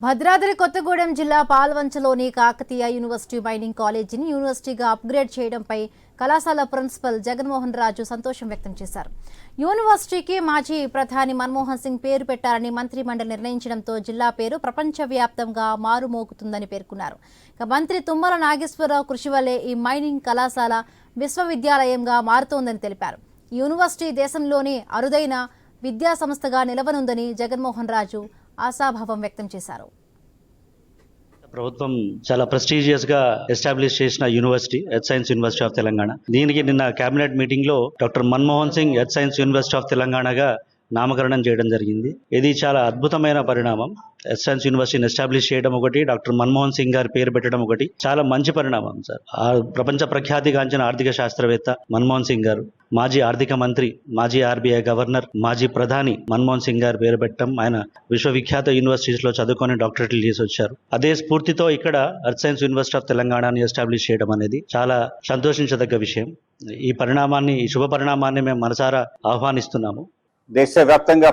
భద్రాద్రి కొత్తగూడెం జిల్లా పాల్వంచలోని Kakatiya university mining కాలేజీని యూనివర్సిటీగా upgrade చేయడంపై కళాశాల ప్రిన్సిపల్ జగన్మోహన్ రాజు సంతోషం వ్యక్తం చేశారు. యూనివర్సిటీకి మాజీ ప్రధాని మన్మోహన్ సింగ్ పేరు పెట్టారని మంత్రిమండలి నిర్ణయించడంతో జిల్లా పేరు ప్రపంచవ్యాప్తంగా మారుమోగుతుందని పేర్కొన్నారు. మంత్రి తుమ్మల నాగేశ్వరరావు కృషి వల్లే ఈ మైనింగ్ కళాశాల విశ్వవిద్యాలయంగా మారుతోందని తెలిపారు. యూనివర్సిటీ దేశంలోని అరుదైన విద్యా సంస్థగా నిలవనుందని జగన్మోహన్ రాజు ఆశాభావం వ్యక్తం చేశారు. ప్రభుత్వం చాలా ప్రెస్టీజియస్ గా ఎస్టాబ్లిష్ చేసిన university earth science university of Telangana. దీనికి నిన్న కేబినెట్ మీటింగ్ లో doctor Manmohan Singh earth science university of తెలంగాణగా నామకరణం చేయడం జరిగింది. ఇది చాలా అద్భుతమైన పరిణామం. ఎర్త్ సైన్స్ యూనివర్సిటీని ఎస్టాబ్లిష్ చేయడం ఒకటి, డాక్టర్ మన్మోహన్ సింగ్ గారి పేరు పెట్టడం ఒకటి చాలా మంచి పరిణామం సార్. ప్రపంచ ప్రఖ్యాతిగాంచిన ఆర్థిక శాస్త్రవేత్త మన్మోహన్ సింగ్ గారు, మాజీ ఆర్థిక మంత్రి, మాజీ ఆర్బీఐ గవర్నర్, మాజీ ప్రధాని మన్మోహన్ సింగ్ గారు పేరు పెట్టడం, ఆయన విశ్వవిఖ్యాత యూనివర్సిటీస్ లో చదువుకొని డాక్టరేట్లు చేసి వచ్చారు. అదే స్ఫూర్తితో ఇక్కడ ఎర్త్ సైన్స్ యూనివర్సిటీ ఆఫ్ తెలంగాణని ఎస్టాబ్లిష్ చేయడం అనేది చాలా సంతోషించదగ్గ విషయం. ఈ శుభ పరిణామాన్ని మేము మనసారా ఆహ్వానిస్తున్నాము. దేశవ్యాప్తంగా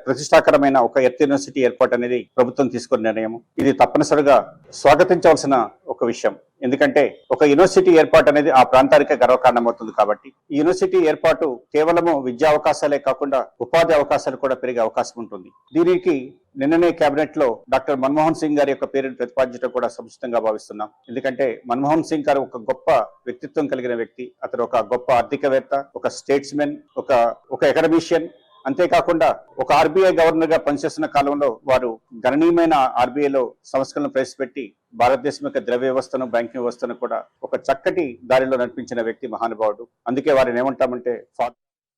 ప్రతిష్టాకరమైన ఒక ఎర్త్ యూనివర్సిటీ ఏర్పాటు అనేది ప్రభుత్వం తీసుకున్న నిర్ణయం. ఇది తప్పనిసరిగా స్వాగతించవలసిన ఒక విషయం. ఎందుకంటే ఒక యూనివర్సిటీ ఏర్పాటు అనేది ఆ ప్రాంతానికే గర్వకారణమవుతుంది. కాబట్టి ఈ యూనివర్సిటీ ఏర్పాటు కేవలము విద్యా అవకాశాలే కాకుండా ఉపాధి అవకాశాలు కూడా పెరిగే అవకాశం ఉంటుంది. దీనికి నిన్ననే కేబినెట్ లో డాక్టర్ మన్మోహన్ సింగ్ గారి యొక్క పేరును ప్రతిపాదించడం కూడా సముచితంగా భావిస్తున్నాం. ఎందుకంటే మన్మోహన్ సింగ్ గారు ఒక గొప్ప వ్యక్తిత్వం కలిగిన వ్యక్తి. అతను ఒక గొప్ప ఆర్థికవేత్త, ఒక స్టేట్స్మెన్, ఒక ఎకడమిషియన్. అంతేకాకుండా ఒక ఆర్బీఐ గవర్నర్ గా పనిచేస్తున్న కాలంలో వారు గణనీయమైన ఆర్బీఐలో సంస్కరణలు ప్రవేశపెట్టి భారతదేశం యొక్క ద్రవ్య వ్యవస్థను, బ్యాంకింగ్ వ్యవస్థను కూడా ఒక చక్కటి దారిలో నడిపించిన వ్యక్తి, మహానుభావుడు. అందుకే వారిని ఏమంటామంటే